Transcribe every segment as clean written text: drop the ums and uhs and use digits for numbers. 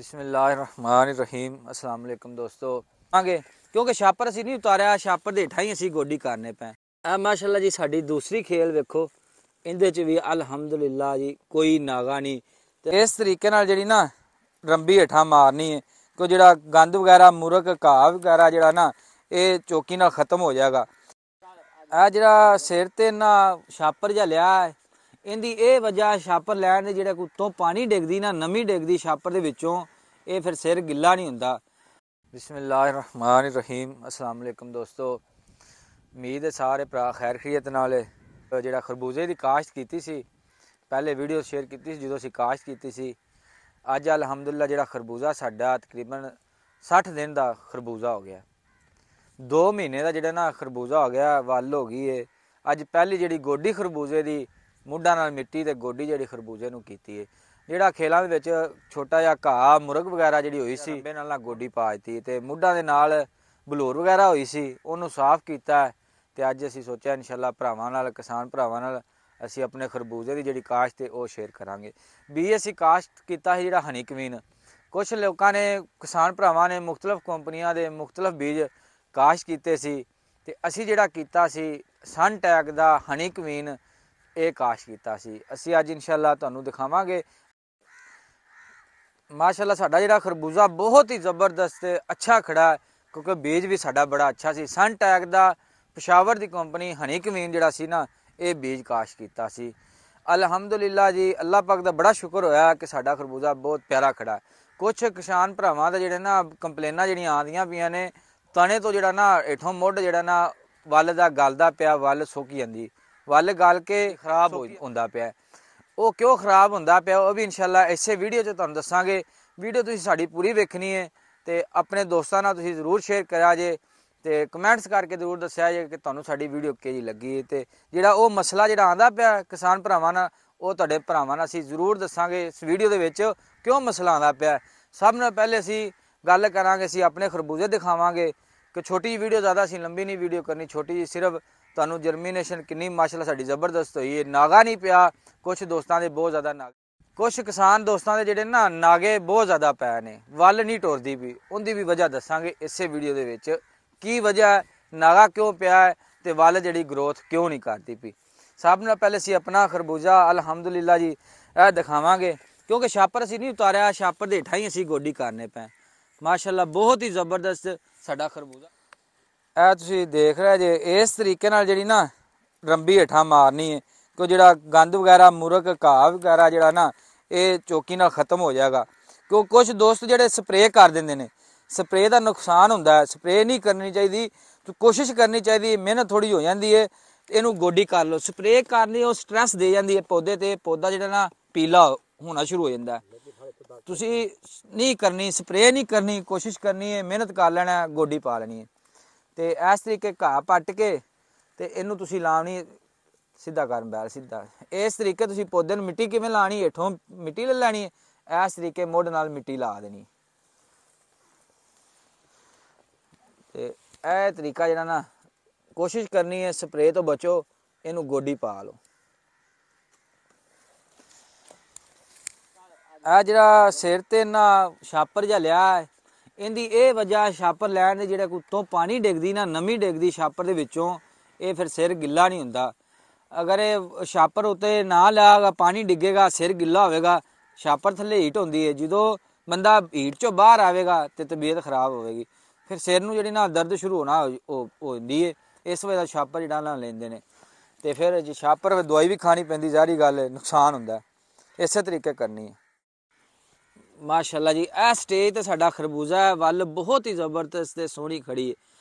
बिस्मिल्लाहिर्रहमानिर्रहीम। अस्सलाम वालेकुम दोस्तों। आगे क्योंकि छापर असी नहीं उतारिया, छापर दे हेठा ही असी गोडी करने पे। माशाअल्लाह जी साडी दूसरी खेल वेखो, इंदे च भी अल्हम्दुलिल्लाह जी कोई नागा नहीं। ते इस तरीके नाल जेहड़ी ना रंबी हेठा मारनी है कि जेहड़ा गंद वगैरह मुरक घाह वगैरह जेहड़ा ना ये चौकी नाल खत्म हो जाएगा। आ जेहड़ा सिर ते ना छापर जा लिया है, इनकी यह वजह छापर लैन दे जेहड़ा उत्तों पानी डिगदी ना, नमी डिगदी छापर दे विचों, ये फिर सिर गिला नहीं हुंदा। बिस्मिल्लाहिर्रहमानिर्रहीम। अस्सलाम वालेकुम दोस्तों। उम्मीद है सारे भरा खैर खैरियत नाल। जेहड़ा खरबूजे की काश्त की सी, पहले वीडियो शेयर की सी जो असीं काश्त की सी। अज अलहमदुलिल्लाह जेहड़ा खरबूजा साडा तकरीबन 60 दिन का खरबूजा हो गया। 2 महीने का जेहड़ा ना खरबूजा हो गया, वल हो गई है। अज पहली जी गोडी खरबूजे की मुढ़ा नाल मिट्टी ते गोडी जी खरबूजे नूं कीती है। जिहड़ा खेलों दे विच छोटा जिहा घाह मुरग वगैरह जी हुई सी, रंबे नाल गोडी पा दी ते मुढ़ा दे नाल बलूर वगैरह हुई सी, उहनूं साफ कीता है। ते अज असीं सोचिया इंशाअल्लाह भरावां नाल, किसान भरावां नाल असीं अपने खरबूजे की जिहड़ी काश्त है वो शेयर करांगे। बीज असीं काश्त कीता है जिहड़ा हनी कमीन। कुछ लोगों ने, किसान भरावां ने मुख्तलिफ कंपनियां दे मुख्तलिफ बीज काश्त कीते सी, ते असीं जिहड़ा कीता सी सनटैक दा हनी कमीन ये काश्त कीता सी। असीं अज इंशाअल्लाह तुहानूं दिखावांगे। माशाअल्लाह साडा जिहड़ा खरबूजा बहुत ही जबरदस्त अच्छा खड़ा है, क्योंकि बीज भी साडा बड़ा अच्छा सी। सनटैक दा पेशावर दी कंपनी हनी कमीन जिहड़ा सी ना, ये बीज काश्त कीता सी। अलहमदुलिल्लाह जी, अल्लाह पाक दा बड़ा शुक्र होया कि साडा खरबूजा बहुत प्यारा खड़ा है। कुछ किसान भरावां दे जिहड़े ना कंप्लेनां जिहड़ियां आंदियां पियां ने, तने तो जिहड़ा ना हेठों मुढ़ जिहड़ा ना वल दा गलदा पिया, वल सुक जांदी, वल गल के खराब होंदा पिया। वो क्यों खराब होंदा पिया वो भी इंशाअल्लाह इसे वीडियो च तुहानूं दस्सांगे। वीडियो तुसीं साडी पूरी वेखनी है ते अपने दोस्तां नाल तुसीं जरूर शेयर करा जे, ते कमेंट्स करके जरूर दस्सिया जे कि तुहानूं साडी वीडियो किही लगी। ते जिहड़ा वो मसला जिहड़ा आंदा पिया किसान भरावां नाल, वो तुहाडे भरावां नाल असीं जरूर दस्सांगे इस वीडियो दे विच क्यों मसला आंदा पिया। सब नाल पहले असीं गल करांगे, असीं अपने खरबूजे दिखावांगे कि छोटी जी वीडियो, ज़्यादा असीं लंबी नहीं वीडियो करनी, छोटी जी सिर्फ तुहानूं जर्मीनेशन कितनी माशाअल्लाह साडी जबरदस्त हुई है। नागा नहीं पिया, कुछ दोस्तां दे बहुत ज़्यादा नाग, कुछ किसान दोस्तां दे जिहड़े ना नागे बहुत ज़्यादा पै ने, वल नहीं टुरदी पई, उहदी भी वजह दस्सांगे इसे वीडियो दे विच की वजह है, नागा क्यों पिया है ते वल जिहड़ी ग्रोथ क्यों नहीं करदी पई। सब नाल पहले असीं अपना खरबूजा अलहमदुलिल्लाह जी यह दिखावांगे, क्योंकि छापर असीं नहीं उतारिया, छापर दे हेठा ही असीं गोडी करने पे। माशाअल्लाह बहुत ही जबरदस्त साडा खरबूजा ए तुसीं देख रहे जे। इस तरीके नाल जिहड़ी ना रंबी हेठा मारनी है कि जिहड़ा गंद वगैरह मुरक घाह वगैरह जिहड़ा ना ये चौकी नाल खत्म हो जाएगा। क्यों कुछ दोस्त जिहड़े स्प्रे कर देंदे ने, स्प्रे का नुकसान होंदा है, स्प्रे नहीं करनी चाहिए। तो कोशिश करनी चाहिए, मेहनत थोड़ी हो जाती है, इनू गोडी कर लो। स्प्रे करनी वो स्ट्रैस दे जाती है पौधे ते, पौधा जिहड़ा ना पीला होना शुरू हो जाता है। तुसीं नहीं करनी, स्प्रे नहीं करनी, कोशिश करनी है, मेहनत कर लेना, गोडी पा लेनी है। तो इस तरीके घाह पट्ट के ते इनू तुसीं लानी, सीधा कर बैल सीधा। इस तरीके तुसीं पौधे नूं मिट्टी किवें लानी, हेठों मिट्टी ले लैनी है, इस तरीके मुढ़ नाल मिट्टी ला देनी। ते यह तरीका जिहड़ा ना कोशिश करनी है, स्प्रे तो बचो, इनू गोडी पा लो। आ जिहड़ा सिर ते ना छापर जा लिया है, इनकी यह वजह छापर लैन दे जेहड़ा उत्तों पानी डिगदी ना, नमी डिगदी छापर दे विचों, ये फिर सिर गिला नहीं हुंदा। अगर ये छापर उत्ते ना लागा, पानी डिगेगा, सिर गिला होगा, छापर थल्ले हीट होंदी है, जो बंदा हीट चों बाहर आवेगा तो तबीयत खराब होगी, फिर सिर नूं जिहड़ी ना दर्द शुरू होना हो जाती है। इस वजह छापर जिहड़ा ना लेंदे ने, ते फिर जे छापर दवाई भी खानी पैंदी, ज़ाहिर गल है नुकसान हुंदा है। इस तरीके करनी है। माशाअल्लाह जी, यह स्टेज तो साडा खरबूजा है, वल बहुत ही जबरदस्त है, सोहनी खड़ी है,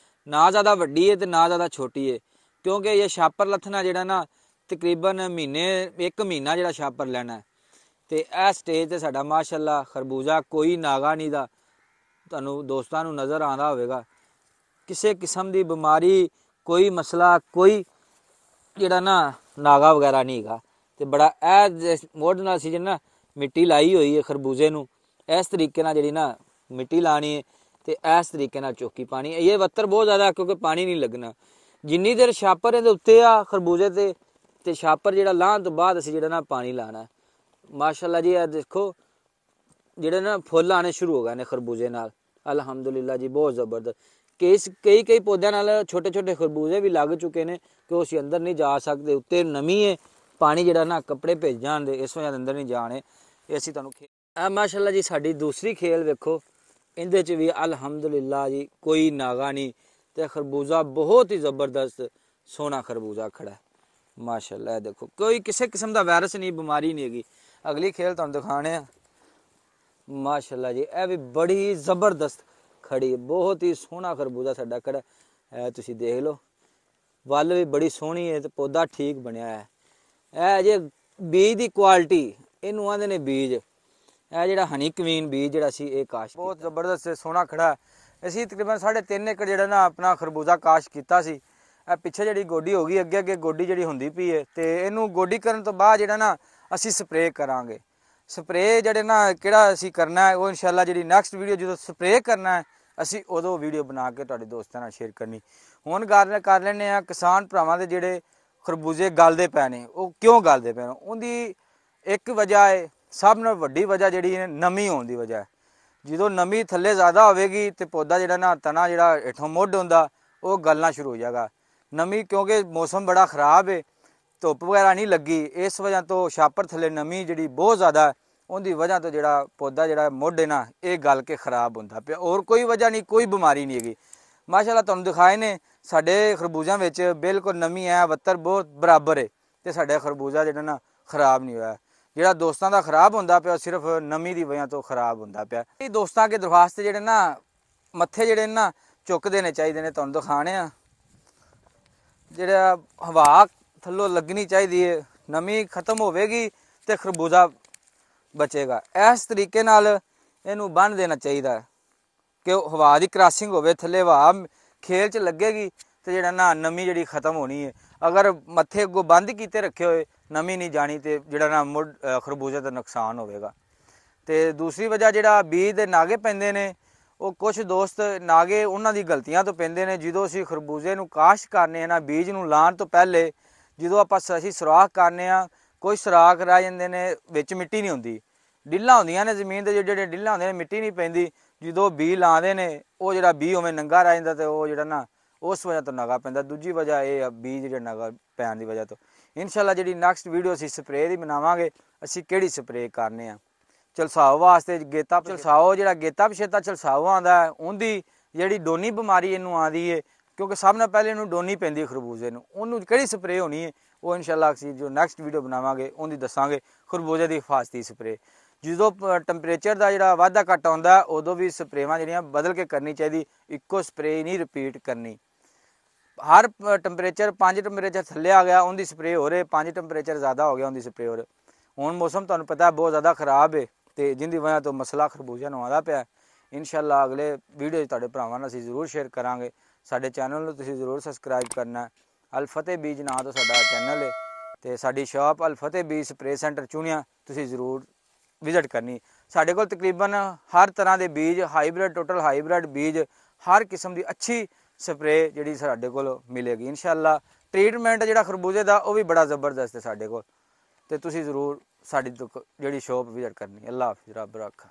ना ज़्यादा वड्डी है तो ना ज़्यादा छोटी है। क्योंकि ये छापर लथना जिहड़ा ना तकरीबन महीने, 1 महीना जिहड़ा छापर लेना है। तो यह स्टेज तो साडा माशाअल्लाह खरबूजा कोई नागा नहीं दा, तुहानूं दोस्तां नूं नज़र आंदा होवेगा। किसी किस्म की बीमारी, कोई मसला, कोई जिहड़ा ना नागा वगैरह नहीं हैगा। तो बड़ा मुढ़ नाल असीं ना मिट्टी लाई हुई है खरबूजे नूं, इस तरीके नाल जिहड़ी ना मिट्टी लानी है, तो इस तरीके नाल चौकी पानी है। ये वत्तर बहुत ज़्यादा क्योंकि पानी नहीं लगना। जिन्नी देर छापर इहदे उत्ते आ खरबूजे ते छापर जिहड़ा लाहण तो बाद असीं जिहड़ा ना पानी लाना है। माशाअल्लाह जी, देखो ਜਿਹੜੇ ਨਾ ਫੁੱਲ ਆਣੇ ਸ਼ੁਰੂ ਹੋ ਗਏ ਨੇ ਖਰਬੂਜੇ ਨਾਲ। ਅਲਹਮਦੁਲਿਲਾ ਜੀ ਬਹੁਤ ਜ਼ਬਰਦਸਤ। ਕਈ ਪੌਦਿਆਂ ਨਾਲ ਛੋਟੇ ਛੋਟੇ ਖਰਬੂਜੇ ਵੀ ਲੱਗ ਚੁੱਕੇ ਨੇ ਕਿ ਉਹ ਅਸੀਂ ਅੰਦਰ ਨਹੀਂ ਜਾ ਸਕਦੇ, ਉੱਤੇ ਨਮੀ ਹੈ, ਪਾਣੀ ਜਿਹੜਾ ਨਾ ਕੱਪੜੇ ਭਿੱਜ ਜਾਣ ਦੇ, ਇਸ ਵਜ੍ਹਾ ਅੰਦਰ ਨਹੀਂ ਜਾਣੇ। ਇਹ ਅਸੀਂ ਤੁਹਾਨੂੰ ਮਾਸ਼ਾਅੱਲਾ ਜੀ ਸਾਡੀ ਦੂਸਰੀ ਖੇਲ ਵੇਖੋ, ਇਹਦੇ 'ਚ ਵੀ ਅਲਹਮਦੁਲਿਲਾ ਜੀ ਕੋਈ ਨਾਗਾ ਨਹੀਂ, ਤੇ ਖਰਬੂਜ਼ਾ ਬਹੁਤ ਹੀ ਜ਼ਬਰਦਸਤ ਸੋਹਣਾ ਖਰਬੂਜ਼ਾ ਖੜਾ ਹੈ ਮਾਸ਼ਾਅੱਲਾ। ਇਹ ਦੇਖੋ ਕੋਈ ਕਿਸੇ ਕਿਸਮ ਦਾ ਵਾਇਰਸ ਨਹੀਂ, ਬਿਮਾਰੀ ਨਹੀਂ ਹੈਗੀ। ਅਗਲੀ ਖੇਲ ਤੁਹਾਨੂੰ ਦਿਖਾਣੇ ਆ ਮਾਸ਼ਾਅੱਲਾ ਜੀ, ਇਹ ਵੀ ਬੜੀ ਜ਼ਬਰਦਸਤ ਖੜੀ ਹੈ, ਬਹੁਤ ਹੀ ਸੋਹਣਾ ਖਰਬੂਜ਼ਾ ਸਾਡਾ ਖੜਾ ਹੈ। ਤੁਸੀਂ ਦੇਖ ਲਓ ਵੱਲ ਵੀ ਬੜੀ ਸੋਹਣੀ ਹੈ ਤੇ ਪੌਦਾ ਠੀਕ ਬਣਿਆ ਹੈ। ਇਹ ਜੇ ਬੀਜ ਦੀ ਕੁਆਲਿਟੀ ਇਹਨੂੰ ਆਂਦੇ ਨੇ ਬੀਜ, ਇਹ ਜਿਹੜਾ ਹਨੀ ਕਵੀਨ ਬੀਜ ਜਿਹੜਾ ਸੀ ਇਹ ਕਾਸ਼ ਬਹੁਤ ਜ਼ਬਰਦਸਤ ਸੋਹਣਾ ਖੜਾ। ਅਸੀਂ ਤਕਰੀਬਨ 3.5 ਏਕੜ ਜਿਹੜਾ ਨਾ ਆਪਣਾ ਖਰਬੂਜ਼ਾ ਕਾਸ਼ ਕੀਤਾ ਸੀ। ਇਹ ਪਿੱਛੇ ਜਿਹੜੀ ਗੋਡੀ ਹੋ ਗਈ, ਅੱਗੇ ਗੋਡੀ ਜਿਹੜੀ ਹੁੰਦੀ ਪਈ ਹੈ, ਤੇ ਇਹਨੂੰ ਗੋਡੀ ਕਰਨ ਤੋਂ ਬਾਅਦ ਜਿਹੜਾ ਨਾ ਅਸੀਂ ਸਪਰੇਅ ਕਰਾਂਗੇ। ਸਪਰੇਅ ਜਿਹੜੇ ਨਾ ਕਿਹੜਾ ਅਸੀਂ ਕਰਨਾ ਹੈ ਉਹ ਇਨਸ਼ਾਅੱਲਾ ਜਿਹੜੀ ਨੈਕਸਟ ਵੀਡੀਓ ਜਦੋਂ ਸਪਰੇਅ ਕਰਨਾ ਹੈ ਅਸੀਂ ਉਦੋਂ ਵੀਡੀਓ ਬਣਾ ਕੇ ਤੁਹਾਡੇ ਦੋਸਤਾਂ ਨਾਲ ਸ਼ੇਅਰ ਕਰਨੀ। ਹੁਣ ਗੱਲ ਕਰ ਲੈਂਦੇ ਆ ਕਿਸਾਨ ਭਰਾਵਾਂ ਦੇ ਜਿਹੜੇ ਖਰਬੂਜ਼ੇ ਗਲਦੇ ਪਏ ਨੇ, ਉਹ ਕਿਉਂ ਗਲਦੇ ਪਏ ਨੇ? ਉਹਦੀ ਇੱਕ ਵਜ੍ਹਾ ਹੈ, ਸਭ ਨਾਲੋਂ ਵੱਡੀ ਵਜ੍ਹਾ ਜਿਹੜੀ ਹੈ ਨਮੀ ਹੋਣ ਦੀ ਵਜ੍ਹਾ ਹੈ। ਜਦੋਂ ਨਮੀ ਥੱਲੇ ਜ਼ਿਆਦਾ ਹੋਵੇਗੀ ਤੇ ਪੌਦਾ ਜਿਹੜਾ ਨਾ ਤਣਾ ਜਿਹੜਾ ਹੇਠੋਂ ਮੁੱਢ ਹੁੰਦਾ ਉਹ ਗਲਣਾ ਸ਼ੁਰੂ ਹੋ ਜਾਏਗਾ। ਨਮੀ ਕਿਉਂਕਿ ਮੌਸਮ ਬੜਾ ਖ਼ਰਾਬ ਹੈ, ਧੁੱਪ ਵਗੈਰਾ ਨਹੀਂ ਲੱਗੀ, ਇਸ ਵਜ੍ਹਾ ਤੋਂ ਛਾਪਰ ਥੱਲੇ ਨਮੀ ਜਿਹੜੀ ਬਹੁਤ ਜ਼ਿਆਦਾ, ਉਹਦੀ ਵਜ੍ਹਾ ਤੋਂ ਜਿਹੜਾ ਪੌਦਾ ਜਿਹੜਾ ਮੁੱਢ ਹੈ ਨਾ ਇਹ ਗਲ ਕੇ ਖ਼ਰਾਬ ਹੁੰਦਾ ਪਿਆ। ਹੋਰ ਕੋਈ ਵਜ੍ਹਾ ਨਹੀਂ, ਕੋਈ ਬਿਮਾਰੀ ਨਹੀਂ ਹੈਗੀ। ਮਾਸ਼ਾਅੱਲਾ ਤੁਹਾਨੂੰ ਦਿਖਾਏ ਨੇ ਸਾਡੇ ਖਰਬੂਜ਼ਿਆਂ ਵਿੱਚ ਬਿਲਕੁਲ ਨਮੀ ਹੈ, ਵੱਤਰ ਬਹੁਤ ਬਰਾਬਰ ਹੈ, ਤੇ ਸਾਡਾ ਖਰਬੂਜ਼ਾ ਜਿਹੜਾ ਨਾ ਖ਼ਰਾਬ ਨਹੀਂ ਹੋਇਆ। ਜਿਹੜਾ ਦੋਸਤਾਂ ਦਾ ਖ਼ਰਾਬ ਹੁੰਦਾ ਪਿਆ ਸਿਰਫ ਨਮੀ ਦੀ ਵਜ੍ਹਾ ਤੋਂ ਖ਼ਰਾਬ ਹੁੰਦਾ ਪਿਆ। ਇਹ ਦੋਸਤਾਂ ਅੱਗੇ ਦਰਖਾਸਤ ਜਿਹੜੇ ਨਾ ਮੱਥੇ ਜਿਹੜੇ ਨਾ ਚੁੱਕ ਦੇਣੇ ਚਾਹੀਦੇ ਨੇ, ਤੁਹਾਨੂੰ ਦਿਖਾਣੇ ਆ। ਜਿਹੜਾ ਹਵਾ ਥੱਲੋਂ ਲੱਗਣੀ ਚਾਹੀਦੀ ਹੈ, ਨਮੀ ਖਤਮ ਹੋਵੇਗੀ ਤੇ ਖਰਬੂਜ਼ਾ ਬਚੇਗਾ। ਇਸ ਤਰੀਕੇ ਨਾਲ ਇਹਨੂੰ ਬੰਨ੍ਹ ਦੇਣਾ ਚਾਹੀਦਾ ਕਿ ਹਵਾ ਦੀ ਕ੍ਰਾਸਿੰਗ ਹੋਵੇ, ਥੱਲੇ ਹਵਾ ਖੇਲ 'ਚ ਲੱਗੇਗੀ ਤੇ ਜਿਹੜਾ ਨਾ ਨਮੀ ਜਿਹੜੀ ਖਤਮ ਹੋਣੀ ਹੈ। ਅਗਰ ਮੱਥੇ ਅੱਗੋਂ ਬੰਦ ਕੀਤੇ ਰੱਖੇ ਹੋਏ ਨਮੀ ਨਹੀਂ ਜਾਣੀ ਤੇ ਜਿਹੜਾ ਨਾ ਮੁੱਢ ਖਰਬੂਜ਼ੇ ਦਾ ਨੁਕਸਾਨ ਹੋਵੇਗਾ। ਤੇ ਦੂਸਰੀ ਵਜ੍ਹਾ ਜਿਹੜਾ ਬੀਜ ਦੇ ਨਾਗੇ ਪੈਂਦੇ ਨੇ, ਉਹ ਕੁਝ ਦੋਸਤ ਨਾਗੇ ਉਹਨਾਂ ਦੀ ਗਲਤੀਆਂ ਤੋਂ ਪੈਂਦੇ ਨੇ। ਜਦੋਂ ਅਸੀਂ ਖਰਬੂਜ਼ੇ ਨੂੰ ਕਾਸ਼ਤ ਕਰਨੇ ਆ ਨਾ, ਬੀਜ ਨੂੰ ਲਾਉਣ ਤੋਂ ਪਹਿਲੇ ਜਦੋਂ ਅਸੀਂ ਸੁਰਾਖ ਕਰਨੇ ਆ, ਕੋਈ ਸੁਰਾਖ ਰਹਿ ਜਾਂਦੇ ਨੇ, ਵਿੱਚ ਮਿੱਟੀ ਨਹੀਂ ਹੁੰਦੀ, ਡਿੱਲਾਂ ਹੁੰਦੀਆਂ ਨੇ ਜ਼ਮੀਨ ਦੇ, ਜਿਹੜੇ ਡਿੱਲਾਂ ਹੁੰਦੀਆਂ ਨੇ ਮਿੱਟੀ ਨਹੀਂ ਪੈਂਦੀ। ਜਦੋਂ ਬੀਜ ਲਾਉਂਦੇ ਨੇ ਉਹ ਜਿਹੜਾ ਬੀਜ ਉਵੇਂ ਨੰਗਾ ਰਹਿ ਜਾਂਦਾ ਤੇ ਉਹ ਜਿਹੜਾ ਨਾ ਉਸ ਵਜ੍ਹਾ ਤੋਂ ਨਗਾ ਪੈਂਦਾ। ਦੂਜੀ ਵਜ੍ਹਾ ਇਹ ਆ ਬੀਜ ਜਿਹੜਾ ਨਗਾ ਪੈਣ ਦੀ ਵਜ੍ਹਾ ਤੋਂ। ਇਨਸ਼ਾਅੱਲਾ ਜਿਹੜੀ ਨੈਕਸਟ ਵੀਡੀਓ ਅਸੀਂ ਸਪਰੇਅ ਦੀ ਬਣਾਵਾਂਗੇ, ਅਸੀਂ ਕਿਹੜੀ ਸਪਰੇਅ ਕਰਨੇ ਆ। ਝਲਸਾਓ ਵਾਸਤੇ ਗੇਤਾ ਝਲਸਾਓ, ਜਿਹੜਾ ਗੇਤਾ ਪਛੇਤਾ ਝਲਸਾਓ ਆਉਂਦਾ ਉਹਦੀ ਜਿਹੜੀ ਡੋਨੀ ਬਿਮਾਰੀ ਇਹਨੂੰ ਆਉਂਦੀ ਹੈ, ਕਿਉਂਕਿ ਸਭ ਨਾਲ ਪਹਿਲੇ ਇਹਨੂੰ ਡੋਨੀ ਪੈਂਦੀ ਹੈ ਖਰਬੂਜ਼ੇ ਨੂੰ। ਉਹਨੂੰ ਕਿਹੜੀ ਸਪਰੇਅ ਹੋਣੀ ਹੈ ਉਹ ਇਨਸ਼ਾਅੱਲਾ ਅਸੀਂ ਜੋ ਨੈਕਸਟ ਵੀਡੀਓ ਬਣਾਵਾਂਗੇ ਉਹਦੀ ਦੱਸਾਂਗੇ। ਖਰਬੂਜ਼ੇ ਦੀ ਹਿਫਾਜ਼ਤੀ ਸਪਰੇਅ ਜਦੋਂ ਟੈਂਪਰੇਚਰ ਦਾ ਜਿਹੜਾ ਵਾਧਾ ਘੱਟ ਆਉਂਦਾ ਉਦੋਂ ਵੀ ਸਪਰੇਵਾਂ ਜਿਹੜੀਆਂ ਬਦਲ ਕੇ ਕਰਨੀ ਚਾਹੀਦੀ, ਇੱਕੋ ਸਪਰੇਅ ਨਹੀਂ ਰਿਪੀਟ ਕਰਨੀ। ਹਰ ਟੈਂਪਰੇਚਰ 5 ਟੈਂਪਰੇਚਰ ਥੱਲੇ ਆ ਗਿਆ ਉਹਦੀ ਸਪਰੇਅ ਹੋ ਰਹੇ, 5 ਟੈਂਪਰੇਚਰ ਜ਼ਿਆਦਾ ਹੋ ਗਿਆ ਉਹਦੀ ਸਪਰੇਅ ਹੋ ਰਹੇ। ਹੁਣ ਮੌਸਮ ਤੁਹਾਨੂੰ ਪਤਾ ਬਹੁਤ ਜ਼ਿਆਦਾ ਖ਼ਰਾਬ ਹੈ ਤੇ ਜਿੰਦੀ ਵਜ੍ਹਾ ਤੋਂ ਮਸਲਾ ਖਰਬੂਜ਼ਿਆਂ ਨੂੰ ਆਉਂਦਾ ਪਿਆ। ਇਨਸ਼ਾਅੱਲਾ ਅਗਲੇ ਵੀਡੀਓ 'ਚ ਤੁਹਾਡੇ ਭਰਾਵਾਂ ਨਾਲ ਅਸੀਂ ਜ਼ਰੂਰ ਸ਼ੇਅਰ ਕਰਾਂਗੇ। ਸਾਡੇ ਚੈਨਲ ਨੂੰ ਤੁਸੀਂ ਜ਼ਰੂਰ ਸਬਸਕ੍ਰਾਈਬ ਕਰਨਾ। ਅਲ ਫਤਿਹ ਬੀਜ ਨਾਂ ਤੋਂ ਸਾਡਾ ਚੈਨਲ ਹੈ ਤੇ ਸਾਡੀ ਸ਼ਾਪ ਅਲ ਫਤਿਹ ਬੀਜ ਸਪਰੇਅ ਸੈਂਟਰ ਚੁਣਿਆ, ਤੁਸੀਂ ਜ਼ਰੂਰ ਵਿਜ਼ਿਟ ਕਰਨੀ। ਸਾਡੇ ਕੋਲ ਤਕਰੀਬਨ ਹਰ ਤਰ੍ਹਾਂ ਦੇ ਬੀਜ, ਹਾਈਬ੍ਰਿਡ, ਟੋਟਲ ਹਾਈਬ੍ਰਿਡ ਬੀਜ, ਹਰ ਕਿਸਮ ਦੀ ਅੱਛੀ ਸਪਰੇਅ ਜਿਹੜੀ ਸਾਡੇ ਕੋਲ ਮਿਲੇਗੀ ਇਨਸ਼ਾਅੱਲਾ। ਟ੍ਰੀਟਮੈਂਟ ਜਿਹੜਾ ਖਰਬੂਜ਼ੇ ਦਾ ਉਹ ਵੀ ਬੜਾ ਜ਼ਬਰਦਸਤ ਹੈ ਸਾਡੇ ਕੋਲ, ਤੇ ਤੁਸੀਂ ਜ਼ਰੂਰ ਸਾਡੀ ਜਿਹੜੀ ਸ਼ਾਪ ਵਿਜ਼ਿਟ ਕਰਨੀ। ਅੱਲਾ ਹਾਫਿਜ਼, ਰੱਬ ਰੱਖਾ।